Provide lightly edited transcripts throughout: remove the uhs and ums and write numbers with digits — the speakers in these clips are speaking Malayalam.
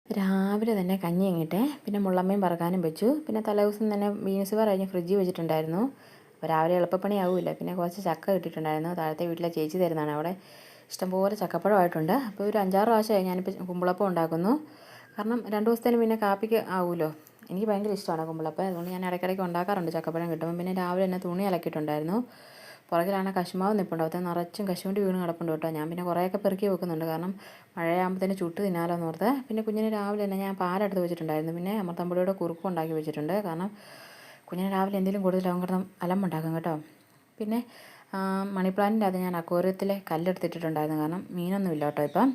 രാവിലെ തന്നെ കഞ്ഞി ഇങ്ങിട്ടെ പിന്നെ മുള്ളമ്മയും പറക്കാനും വെച്ചു. പിന്നെ തലേദിവസം തന്നെ ബീൻസ് കറി കഴിഞ്ഞ് ഫ്രിഡ്ജിൽ വെച്ചിട്ടുണ്ടായിരുന്നു. അപ്പോൾ രാവിലെ എളുപ്പപ്പണിയാവില്ല. പിന്നെ കുറച്ച് ചക്ക കിട്ടിയിട്ടുണ്ടായിരുന്നു. താഴത്തെ വീട്ടിലെ ചേച്ചി തരുന്നതാണ്. അവിടെ ഇഷ്ടംപോലെ ചക്കപ്പഴമായിട്ടുണ്ട്. അപ്പോൾ ഒരു 5-6 പ്രാവശ്യമായി ഞാനിപ്പോൾ കുമ്പിളപ്പം ഉണ്ടാക്കുന്നു. കാരണം 2 ദിവസത്തേന് പിന്നെ കാപ്പിക്ക് ആവുമല്ലോ. എനിക്ക് ഭയങ്കര ഇഷ്ടമാണ് കുമ്പിളപ്പം. അതുകൊണ്ട് ഞാൻ ഇടയ്ക്കിടയ്ക്ക് ഉണ്ടാക്കാറുണ്ട് ചക്കപ്പഴം കിട്ടുമ്പോൾ. പിന്നെ രാവിലെ തന്നെ തുണി അലക്കിയിട്ടുണ്ടായിരുന്നു. പുറകിലാണ് കശുമാവ് നിൽപ്പുണ്ട്. അകത്ത് നിറച്ചും കശുവണ്ടി വീണ് കിടപ്പുണ്ട് കേട്ടോ. ഞാൻ പിന്നെ കുറേയൊക്കെ പെറുക്കി വെക്കുന്നുണ്ട്. കാരണം മഴയാകുമ്പോഴത്തേന് ചുട്ട് തിന്നാലോ എന്ന് ഓർത്ത്. പിന്നെ കുഞ്ഞിന് രാവിലെ തന്നെ ഞാൻ പാലെടുത്ത് വെച്ചിട്ടുണ്ടായിരുന്നു. പിന്നെ അമൃതംപൊടിയുടെ കുറുക്കും ഉണ്ടാക്കി വെച്ചിട്ടുണ്ട്. കാരണം കുഞ്ഞിന് രാവിലെ എന്തെങ്കിലും കൂടുതൽ കിടന്ന് അലമ്പുണ്ടാക്കും കേട്ടോ. പിന്നെ മണി പ്ലാന്റിൻ്റെ അത് ഞാൻ അക്വേറിയത്തിലെ കല്ലെടുത്തിട്ടുണ്ടായിരുന്നു. കാരണം മീനൊന്നുമില്ല കേട്ടോ ഇപ്പം.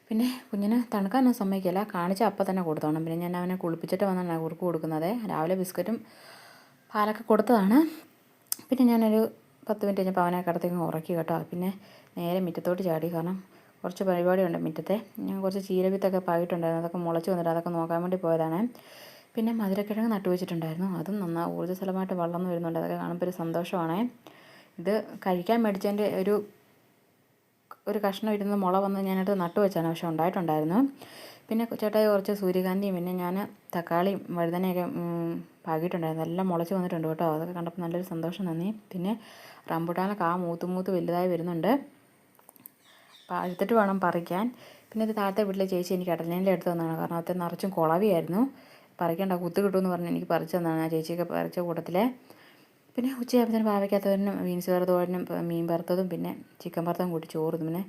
പിന്നെ കുഞ്ഞിന് തണുക്കാനൊന്നും സമ്മതിക്കില്ല. കാണിച്ച അപ്പം തന്നെ കൊടുത്തോണം. പിന്നെ ഞാൻ അവനെ കുളിപ്പിച്ചിട്ട് വന്നാണ് കുറുക്ക് കൊടുക്കുന്നത്. രാവിലെ ബിസ്ക്കറ്റും പാലൊക്കെ കൊടുത്തതാണ്. പിന്നെ ഞാനൊരു 10 മിനിറ്റ് കഴിഞ്ഞപ്പോൾ അവനെ കിടത്തേക്ക് ഉറക്കി കേട്ടോ. പിന്നെ നേരെ മുറ്റത്തോട്ട് ചാടി. കാരണം കുറച്ച് പരിപാടിയുണ്ട് മുറ്റത്തെ. ഞാൻ കുറച്ച് ചീരവിത്തൊക്കെ പാകിയിട്ടുണ്ടായിരുന്നു. അതൊക്കെ മുളച്ച് വന്നിട്ട് അതൊക്കെ നോക്കാൻ വേണ്ടി പോയതാണ്. പിന്നെ മധുരക്കിഴങ്ങ് നട്ടു വെച്ചിട്ടുണ്ടായിരുന്നു. അതും ഊർജ്ജസ്വലമായിട്ട് വളർന്നു വരുന്നുണ്ട്. അതൊക്കെ കാണുമ്പോൾ ഒരു സന്തോഷമാണ്. ഇത് കഴിക്കാൻ മേടിച്ചതിൻ്റെ ഒരു കഷ്ണം ഇരുന്ന് മുള വന്ന് ഞാനത് നട്ടു വെച്ചാണ്. പക്ഷെ ഉണ്ടായിട്ടുണ്ടായിരുന്നു. പിന്നെ ചേട്ടായി കുറച്ച് സൂര്യകാന്തിയും പിന്നെ ഞാൻ തക്കാളിയും വഴുതനയൊക്കെ പാകിയിട്ടുണ്ടായിരുന്നു. എല്ലാം മുളച്ച് വന്നിട്ടുണ്ട് കേട്ടോ. അതൊക്കെ കണ്ടപ്പോൾ നല്ലൊരു സന്തോഷം തോന്നി. പിന്നെ റംബുട്ടാനൊക്കെ മൂത്ത് വലുതായി വരുന്നുണ്ട്. എടുത്തിട്ട് വേണം പറിക്കാൻ. പിന്നെ ഇത് താഴത്തെ വീട്ടിലെ ചേച്ചി എനിക്ക് കടലേൻ്റെ എടുത്ത് തന്നതാണ്. കാരണം അത് നിറച്ചും കുളവിയായിരുന്നു. പറിക്കേണ്ട കുത്ത് കിട്ടുമെന്ന് പറഞ്ഞ് എനിക്ക് പറിച്ചു തന്നതാണ് ആ ചേച്ചിയൊക്കെ പറിച്ച കൂട്ടത്തിലെ. പിന്നെ ഉച്ചയാകുമ്പോഴത്തേനും പാവയ്ക്കാത്തോരനും ബീൻസ് വറുത്തോരനും മീൻ വറുത്തതും പിന്നെ ചിക്കൻ വറുത്തതും കൂട്ടി ചോറും. പിന്നെ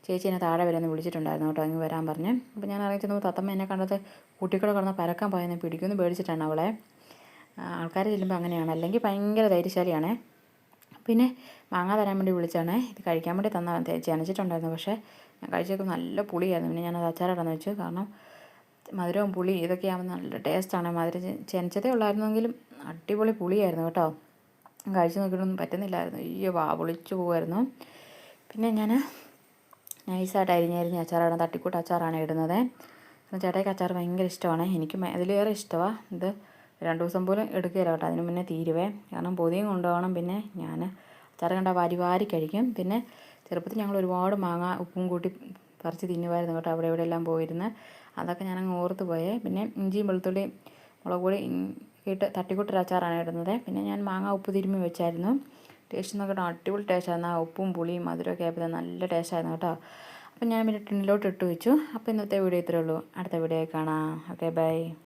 ചേച്ചി എന്നെ താഴെ വരെ ഒന്ന് വിളിച്ചിട്ടുണ്ടായിരുന്നു കേട്ടോ. അങ്ങ് വരാൻ പറഞ്ഞ്. അപ്പോൾ ഞാൻ ഇറങ്ങി ചെന്നപ്പോൾ തത്തമ്മ എന്നെ കണ്ടത് കുട്ടിക്കൂടെ കിടന്ന് പരക്കാൻ പോയെന്ന് പിടിക്കുമെന്ന് പേടിച്ചിട്ടാണ് അവളെ. ആൾക്കാർ ചെല്ലുമ്പോൾ അങ്ങനെയാണ്. അല്ലെങ്കിൽ ഭയങ്കര ധൈര്യശാലിയാണേ. പിന്നെ മാങ്ങ തരാൻ വേണ്ടി വിളിച്ചാണ്. ഇത് കഴിക്കാൻ വേണ്ടി ചെനച്ചിട്ടുണ്ടായിരുന്നു. പക്ഷേ ഞാൻ കഴിച്ചപ്പോൾ നല്ല പുളിയായിരുന്നു. പിന്നെ ഞാനത് അച്ചാറിടാന്ന് വെച്ചു. കാരണം മധുരവും പുളി ഇതൊക്കെ ആകുമ്പോൾ നല്ല ടേസ്റ്റാണ്. മധുരം ചെനച്ചതേ ഉള്ളായിരുന്നെങ്കിലും അടിപൊളി പുളിയായിരുന്നു കേട്ടോ. കഴിച്ച് നോക്കിയിട്ടൊന്നും പറ്റുന്നില്ലായിരുന്നു. അയ്യോ പൊളിച്ചു പോകുമായിരുന്നു. പിന്നെ ഞാൻ നൈസായിട്ട് അരിഞ്ഞ് അച്ചാറാണ്, തട്ടിക്കൂട്ട് അച്ചാറാണ് ഇടുന്നത്. ചേട്ടായിക്ക് അച്ചാർ ഭയങ്കര ഇഷ്ടമാണ്. എനിക്കും അതിലേറെ ഇഷ്ടമാണ്. ഇത് 2 ദിവസം പോലും എടുക്കുകയില്ല കേട്ടോ. അതിന് മുന്നേ തീരുവേ. കാരണം പൊതിയും കൊണ്ടുപോകണം. പിന്നെ ഞാൻ അച്ചാർ കണ്ടാൽ വാരി കഴിക്കും. പിന്നെ ചെറുപ്പത്തിൽ ഞങ്ങൾ ഒരുപാട് മാങ്ങ ഉപ്പും കൂട്ടി പറിച്ച് തിന്നുമായിരുന്നു കേട്ടോ. അവിടെ എല്ലാം പോയിരുന്ന്. അതൊക്കെ ഞാനങ്ങ് ഓർത്ത് പോയേ. പിന്നെ ഇഞ്ചിയും വെളുത്തുള്ളിയും മുളക് പൊടി ഇട്ട് തട്ടിക്കൂട്ടൊരു അച്ചാറാണ് ഇടുന്നത്. പിന്നെ ഞാൻ മാങ്ങ ഉപ്പ് തിരുമ്മി വെച്ചായിരുന്നു. ടേസ്റ്റ് നോക്കട്ടെ, അടിപൊളി ടേസ്റ്റായിരുന്നു. ആ ഉപ്പും പുളിയും മധുരമൊക്കെ ആയപ്പോൾ നല്ല ടേസ്റ്റായിരുന്നു കേട്ടോ. അപ്പം ഞാൻ പിന്നെ ടിന്നിലോട്ട് ഇട്ട് വെച്ചു. അപ്പോൾ ഇന്നത്തെ വീഡിയോ ഇത്രയേ ഉള്ളൂ. അടുത്ത വീഡിയോ കാണാം. Okay bye.